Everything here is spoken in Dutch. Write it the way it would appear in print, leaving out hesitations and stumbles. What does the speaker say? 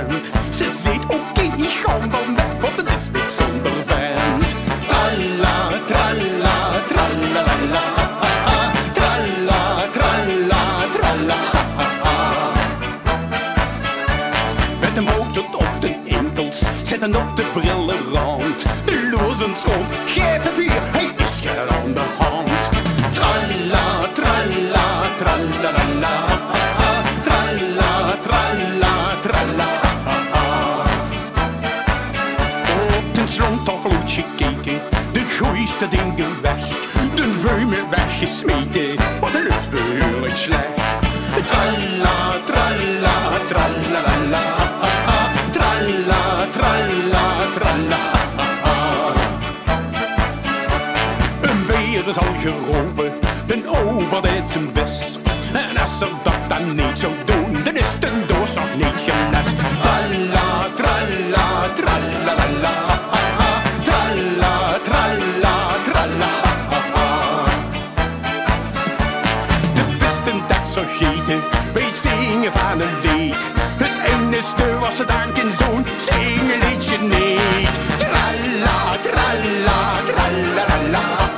vent. Ze zegt oké, ga dan weg, want het is niks zonder vent. Tralla, tralla, tralala, tralla, tralla, tralla. Met een brood tot op de enkels, zetten op de brillenrand. De lozen schoot, geef het hier, hij is geen aan de hand. Tralla, tralla, tralala, tralla, tralla, tralla. Op den slonttafel gekeken, de gooiste dingen weg. De vuimen weggesmeten, wat een lucht behoorlijk slecht. Tralla, tralla, tralala, tralla, tralla, tralla. Een beer is al geroepen, een ober deed zijn best. En als ze dat dan niet zou doen, dan is de doos nog niet gelest. Tralla, tralla, tralala, tralla, tralla, tralla. De beste dag zou gieten bij het zingen van een lied. Het enige wat ze dan kunnen doen, zing een liedje niet. Tralla, tralla, tralala.